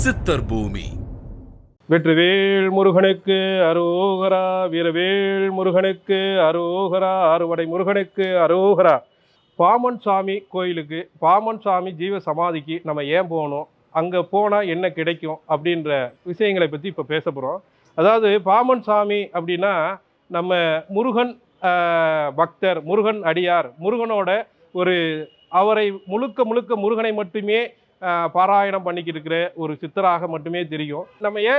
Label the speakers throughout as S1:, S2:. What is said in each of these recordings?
S1: சித்தர் பூமி.
S2: வெற்றிவேல் முருகனுக்கு அரோகரா, வீரவேல் முருகனுக்கு அரோகரா, அறுவடை முருகனுக்கு அரோகரா. பாமன் சாமி கோயிலுக்கு, பாமன் சாமி ஜீவ சமாதிக்கு நம்ம ஏன் போகணும், அங்கே போனால் என்ன கிடைக்கும் அப்படின்ற விஷயங்களை பற்றி இப்போ பேச போகிறோம். அதாவது பாமன் சாமி அப்படின்னா நம்ம முருகன் பக்தர், முருகன் அடியார், முருகனோட ஒரு அவரை முழுக்க முழுக்க முருகனை மட்டுமே பாராயணம் பண்ணிக்கிட்டு இருக்கிற ஒரு சித்தராக மட்டுமே தெரியும்.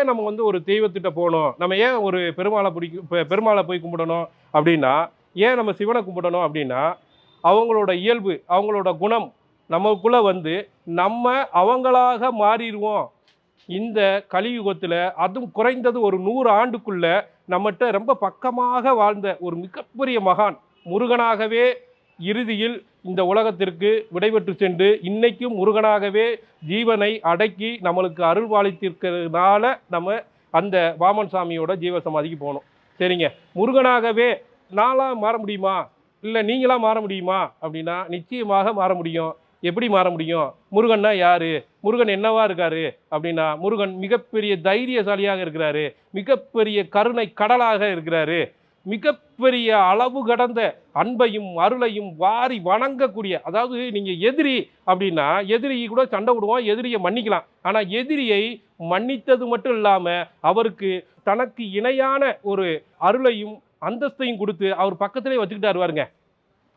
S2: நம்ம வந்து ஒரு தெய்வத்திட்ட போகணும், நம்ம ஏன் ஒரு பெருமாளை போய் கும்பிடணும் அப்படின்னா, ஏன் நம்ம சிவனை கும்பிடணும் அப்படின்னா, அவங்களோட இயல்பு, அவங்களோட குணம் நமக்குள்ளே வந்து நம்ம அவங்களாக மாறிடுவோம். இந்த கலியுகத்தில் அதுவும் குறைந்தது ஒரு 100 ஆண்டுக்குள்ளே நம்மகிட்ட ரொம்ப பக்கமாக வாழ்ந்த ஒரு மிகப்பெரிய மகான் முருகனாகவே இறுதியில் இந்த உலகத்திற்கு விடைபெற்று சென்று இன்னைக்கும் முருகனாகவே ஜீவனை அடக்கி நம்மளுக்கு அருள் பாலித்திருக்கிறதுனால நம்ம அந்த பாமன் சாமியோட ஜீவ சமாதிக்கு போகணும். சரிங்க, முருகனாகவே நாளாக மாற முடியுமா, இல்லை நீங்களாக மாற முடியுமா அப்படின்னா நிச்சயமாக மாற முடியும். எப்படி மாற முடியும்? முருகன்னா யாரு, முருகன் என்னவா இருக்காரு அப்படின்னா, முருகன் மிகப்பெரிய தைரியசாலியாக இருக்கிறாரு, மிகப்பெரிய கருணை கடலாக இருக்கிறாரு, மிகப்பெரிய அளவு கடந்த அன்பையும் அருளையும் வாரி வணங்கக்கூடிய, அதாவது நீங்கள் எதிரி அப்படின்னா எதிரி கூட சண்டை விடுவோம், எதிரியை மன்னிக்கலாம். ஆனால் எதிரியை மன்னித்தது மட்டும் இல்லாமல் அவருக்கு தனக்கு இணையான ஒரு அருளையும் அந்தஸ்தையும் கொடுத்து அவர் பக்கத்திலே வச்சுக்கிட்டாரு பாருங்க.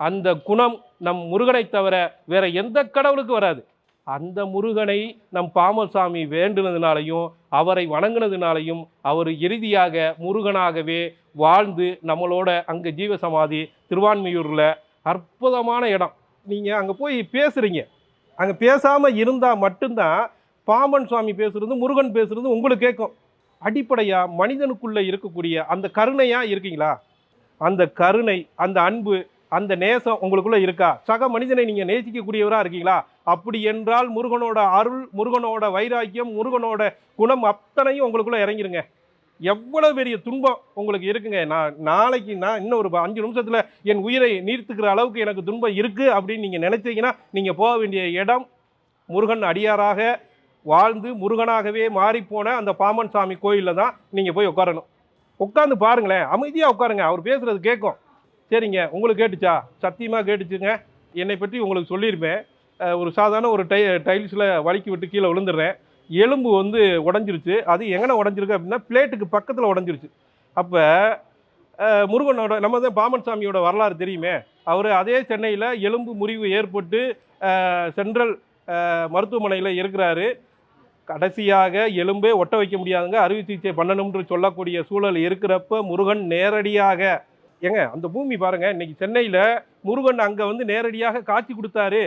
S2: அந்த குணம் நம் முருகனை தவிர வேற எந்த கடவுளுக்கு வராது. அந்த முருகனை நம் பாமன் சாமி வேண்டுனதுனாலையும் அவரை வணங்கினதுனாலையும் அவர் இறுதியாக முருகனாகவே வாழ்ந்து நம்மளோட அங்கே ஜீவசமாதி திருவான்மியூரில் அற்புதமான இடம். நீங்கள் அங்கே போய் பேசுகிறீங்க, அங்கே பேசாமல் இருந்தால் மட்டும்தான் பாமன் சுவாமி பேசுகிறது, முருகன் பேசுகிறது உங்களுக்கு கேட்கும். அடிப்படையாக மனிதனுக்குள்ளே இருக்கக்கூடிய அந்த கருணையாக இருக்கீங்களா? அந்த கருணை, அந்த அன்பு, அந்த நேசம் உங்களுக்குள்ளே இருக்கா? சக மனிதனை நீங்கள் நேசிக்கக்கூடியவராக இருக்கீங்களா? அப்படி என்றால் முருகனோட அருள், முருகனோட வைராக்கியம், முருகனோட குணம் அத்தனையும் உங்களுக்குள்ளே இறங்கிருங்க. எவ்வளோ பெரிய துன்பம் உங்களுக்கு இருக்குங்க. நாளைக்கு இன்னும் ஒரு 5 நிமிஷத்தில் என் உயிரை நீர்த்துக்கிற அளவுக்கு எனக்கு துன்பம் இருக்குது அப்படின்னு நீங்கள் நினைச்சீங்கன்னா நீங்கள் போக வேண்டிய இடம் முருகன் அடியாராக வாழ்ந்து முருகனாகவே மாறிப்போன அந்த பாமன் சாமி கோயிலில் தான் நீங்கள் போய் உட்காரணும். உட்காந்து பாருங்களேன், அமைதியாக உட்காருங்க, அவர் பேசுகிறது கேட்கும். சரிங்க, உங்களுக்கு கேட்டுச்சா? சத்தியமாக கேட்டுச்சுங்க. என்னை பற்றி உங்களுக்கு சொல்லியிருப்பேன். ஒரு சாதாரண ஒரு டைல்ஸில் வலிக்கி விட்டு கீழே விழுந்துடுறேன், எலும்பு வந்து உடஞ்சிருச்சு. அது எங்கே உடஞ்சிருக்கு அப்படின்னா பிளேட்டுக்கு பக்கத்தில் உடஞ்சிருச்சு. அப்போ முருகனோட, நம்ம தான் பாமன் சாமியோட வரலாறு தெரியுமே. அவர் அதே சென்னையில் எலும்பு முறிவு ஏற்பட்டு சென்ட்ரல் மருத்துவமனையில் இருக்கிறாரு. கடைசியாக எலும்பே ஒட்ட வைக்க முடியாதுங்க, அறுவை சிகிச்சை பண்ணணும்னு சொல்லக்கூடிய சூழல் இருக்கிறப்ப முருகன் நேரடியாக அந்த பூமி பாருங்க, இன்னைக்கு சென்னையில் முருகன் அங்கே வந்து நேரடியாக காட்சி கொடுத்தாரு.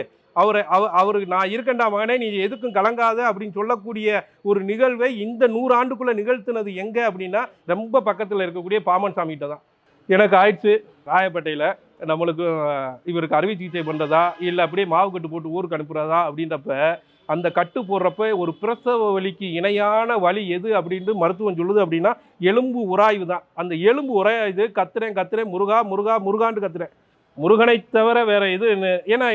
S2: அவருக்கு நான் இருக்கண்டா மகனே, நீ எதுக்கும் கலங்காத அப்படின்னு சொல்லக்கூடிய ஒரு நிகழ்வை இந்த 100 ஆண்டுக்குள்ளே நிகழ்த்தினது எங்கே அப்படின்னா ரொம்ப பக்கத்தில் இருக்கக்கூடிய பாமன் சாமிகிட்ட தான். எனக்கு ஆயிடுச்சு ராயப்பேட்டையில், நம்மளுக்கு இவருக்கு அறுவை சிகிச்சை பண்ணுறதா இல்லை அப்படியே மாவு கட்டு போட்டு ஊருக்கு அனுப்புகிறதா அப்படின்றப்ப அந்த கட்டு போடுறப்ப ஒரு பிரசவ வலிக்கு இணையான வலி எது அப்படின்ட்டு மருத்துவம் சொல்லுது அப்படின்னா எலும்பு உராய்வு தான். அந்த எலும்பு உராயுது, கத்துறேன் முருகா முருகா முருகான்னு கத்துறேன். முருகனை தவிர வேற இது, ஏன்னா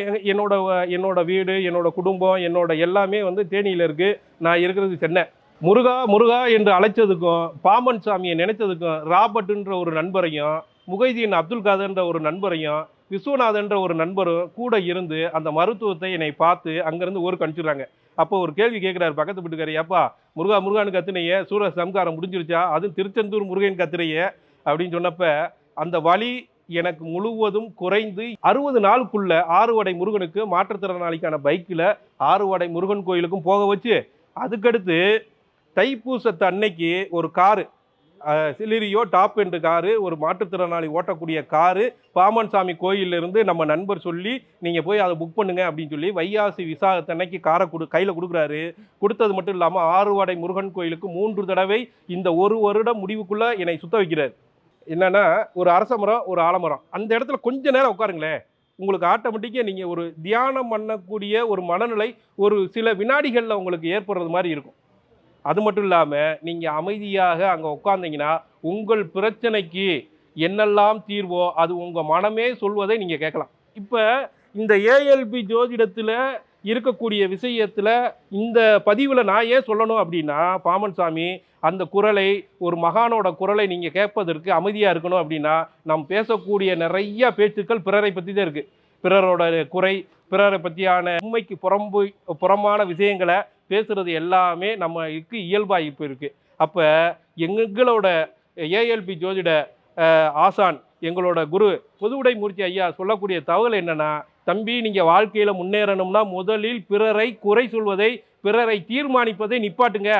S2: என்னோட வீடு, என்னோட குடும்பம், என்னோட எல்லாமே வந்து தேனியில் இருக்குது, நான் இருக்கிறது சென்னை. முருகா முருகா என்று அழைச்சதுக்கும் பாமன் சாமியை நினைச்சதுக்கும் ராபர்ட்ன்ற ஒரு நண்பரையும், முகைதீன் அப்துல் காதர்ன்ற ஒரு நண்பரையும், விஸ்வநாதன்ற ஒரு நண்பரும் கூட இருந்து அந்த மருத்துவத்தை என்னை பார்த்து அங்கேருந்து ஊருக்கு அனுப்பிச்சிடுறாங்க. அப்போ ஒரு கேள்வி கேட்குறாரு பக்கத்து வீட்டுக்காரி, அப்பா முருகா முருகான்னு கத்துனையே, சூர சம்காரம் முடிஞ்சிருச்சா, அதுவும் திருச்செந்தூர் முருகன் கத்துறையே அப்படின்னு சொன்னப்ப அந்த வலி எனக்கு முழுவதும் குறைந்து 60 நாளுக்குள்ள ஆறுவடை முருகனுக்கு மாற்றுத்திறனாளிக்கான பைக்கில் ஆறுவடை முருகன் கோயிலுக்கும் போக வச்சு, அதுக்கடுத்து தைப்பூசத்து அன்னைக்கு ஒரு காரு, சிலிரியோ டாப் என்று காரு, ஒரு மாற்றுத்திறனாளி ஓட்டக்கூடிய காரு பாமன் சாமி கோயிலிருந்து நம்ம நண்பர் சொல்லி நீங்கள் போய் அதை புக் பண்ணுங்க அப்படின்னு சொல்லி வைகாசி விசாகத்தன்னைக்கு காரை கையில் கொடுக்குறாரு. கொடுத்தது மட்டும் இல்லாமல் ஆறுவடை முருகன் கோயிலுக்கு 3 தடவை இந்த 1 வருடம் முடிவுக்குள்ளே என்னை சுத்த வைக்கிறார். என்னன்னா, ஒரு அரச மரம், ஒரு ஆலமரம், அந்த இடத்துல கொஞ்ச நேரம் உட்காருங்களேன், உங்களுக்கு ஆட்டோமேட்டிக்காக நீங்கள் ஒரு தியானம் பண்ணக்கூடிய ஒரு மனநிலை ஒரு சில வினாடிகளில் உங்களுக்கு ஏற்படுறது மாதிரி இருக்கும். அது மட்டும் இல்லாமல் நீங்கள் அமைதியாக அங்கே உட்கார்ந்தீங்கன்னா உங்கள் பிரச்சனைக்கு என்னெல்லாம் தீர்வோ அது உங்கள் மனமே சொல்வதை நீங்கள் கேட்கலாம். இப்போ இந்த ஏஎல்பி ஜோதிடத்தில் இருக்கக்கூடிய விஷயத்தில் இந்த பதிவில் நான் ஏன் சொல்லணும் அப்படின்னா, பாமன் சாமி அந்த குரலை, ஒரு மகானோட குரலை நீங்கள் கேட்பதற்கு அமைதியாக இருக்கணும் அப்படின்னா, நாம் பேசக்கூடிய நிறைய பேச்சுக்கள் பிறரை பற்றி தான் இருக்குது. பிறரோட குறை, பிறரை பற்றியான உண்மைக்கு புறமான விஷயங்களை பேசுகிறது எல்லாமே நம்மளுக்கு இயல்பாக இப்போ இருக்குது. அப்போ எங்களோட ஏஎல்பி ஜோதிட ஆசான், எங்களோட குரு பொதுவுடை மூர்த்தி ஐயா சொல்லக்கூடிய தகவல் என்னன்னா, தம்பி நீங்கள் வாழ்க்கையில் முன்னேறணும்னா முதலில் பிறரை குறை சொல்வதை, பிறரை தீர்மானிப்பதை நிப்பாட்டுங்க.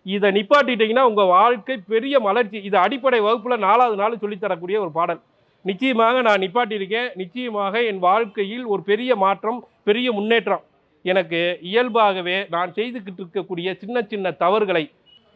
S2: இதை நிப்பாட்டிட்டீங்கன்னா உங்கள் வாழ்க்கை பெரிய மலர்ச்சி. இது அடிப்படை வகுப்பில் 4வது நாள் சொல்லித்தரக்கூடிய ஒரு பாடல். நிச்சயமாக நான் நிப்பாட்டியிருக்கேன். நிச்சயமாக என் வாழ்க்கையில் ஒரு பெரிய மாற்றம், பெரிய முன்னேற்றம். எனக்கு இயல்பாகவே நான் செய்துக்கிட்டு இருக்கக்கூடிய சின்ன சின்ன தவறுகளை,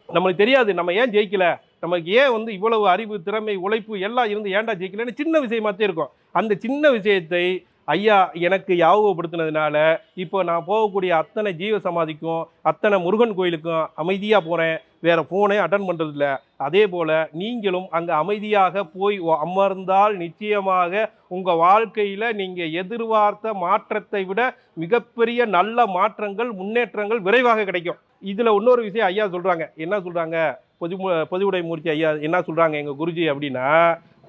S2: நம்மளுக்கு தெரியாது நம்ம ஏன் ஜெயிக்கல, நமக்கு ஏன் இவ்வளவு அறிவு, திறமை, உழைப்பு எல்லாம் இருந்து ஏன்டா ஜெயிக்கலன்னு சின்ன விஷயமாத்தே இருக்கும். அந்த சின்ன விஷயத்தை ஐயா எனக்கு ஞாபகப்படுத்தினதுனால இப்போ நான் போகக்கூடிய அத்தனை ஜீவ சமாதிக்கும், அத்தனை முருகன் கோயிலுக்கும் அமைதியாக போகிறேன். வேறு ஃபோனே அட்டன் பண்ணுறதில்ல. அதே போல் நீங்களும் அங்கே அமைதியாக போய் அமர்ந்தால் நிச்சயமாக உங்கள் வாழ்க்கையில் நீங்கள் எதிர்பார்த்த மாற்றத்தை விட மிகப்பெரிய நல்ல மாற்றங்கள், முன்னேற்றங்கள் விரைவாக கிடைக்கும். இதில் இன்னொரு விஷயம் ஐயா சொல்கிறாங்க. என்ன சொல்கிறாங்க, பொதுவுடை மூர்த்தி ஐயா என்ன சொல்கிறாங்க எங்கள் குருஜி அப்படின்னா,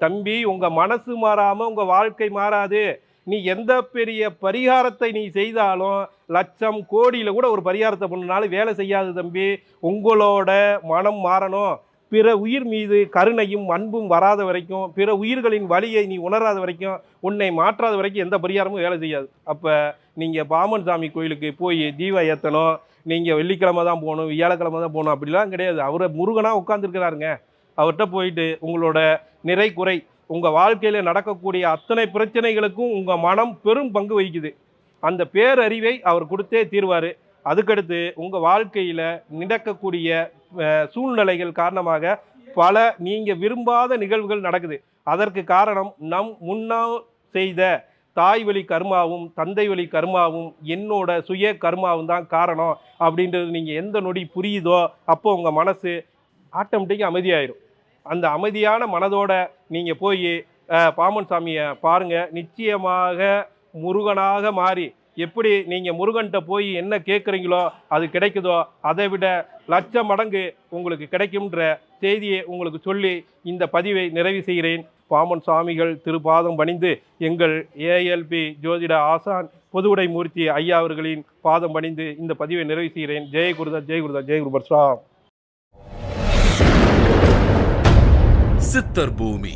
S2: தம்பி உங்கள் மனசு மாறாமல் உங்கள் வாழ்க்கை மாறாது. நீ எந்த பெரிய பரிகாரத்தை நீ செய்தாலும், லட்சம் கோடியில் கூட ஒரு பரிகாரத்தை பண்ணினாலும் வேலை செய்யாது தம்பி. உங்களோட மனம் மாறணும். பிற உயிர் மீது கருணையும் அன்பும் வராத வரைக்கும், பிற உயிர்களின் வலியை நீ உணராத வரைக்கும், உன்னை மாற்றாத வரைக்கும் எந்த பரிகாரமும் வேலை செய்யாது. அப்போ நீங்கள் பாமன் சாமி கோயிலுக்கு போய் தீப ஏற்றணும், நீங்கள் வெள்ளிக்கிழமை தான் போகணும், வியாழக்கிழமை தான் போகணும் அப்படிலாம் கிடையாது. அவரை முருகனாக உட்காந்துருக்கிறாருங்க. அவர்கிட்ட போயிட்டு உங்களோட நிறை குறை, உங்கள் வாழ்க்கையில் நடக்கக்கூடிய அத்தனை பிரச்சனைகளுக்கும் உங்கள் மனம் பெரும் பங்கு வகிக்குது. அந்த பேரறிவை அவர் கொடுத்தே தீர்வார். அதுக்கடுத்து உங்கள் வாழ்க்கையில் நடக்கக்கூடிய சூழ்நிலைகள் காரணமாக பல நீங்கள் விரும்பாத நிகழ்வுகள் நடக்குது. அதற்கு காரணம் நம் முன்னால் செய்த தாய் வழி கர்மாவும் தந்தை வழி கர்மாவும் என்னோட சுய கர்மாவும் தான் காரணம் அப்படின்றது நீங்கள் எந்த நொடி புரியுதோ அப்போ உங்கள் மனசு ஆட்டோமேட்டிக்காக அமைதியாயிடும். அந்த அமைதியான மனதோட நீங்கள் போய் பாமன் சாமியை பாருங்கள். நிச்சயமாக முருகனாக மாறி, எப்படி நீங்கள் முருகன்கிட்ட போய் என்ன கேட்குறீங்களோ அது கிடைக்குதோ அதை விட லட்சம் மடங்கு உங்களுக்கு கிடைக்கும்ன்ற செய்தியை உங்களுக்கு சொல்லி இந்த பதிவை நிறைவு செய்கிறேன். பாமன் சாமிகள் திருப்பாதம் பணிந்து எங்கள் ஏஎல்பி ஜோதிட ஆசான் பொதுவுடை மூர்த்தி ஐயா அவர்களின் பாதம் பணிந்து இந்த பதிவை நிறைவு செய்கிறேன். ஜெய குருதத், ஜெய குருதத், ஜெய குரு பர்ஷா.
S1: சித்தர் பூமி.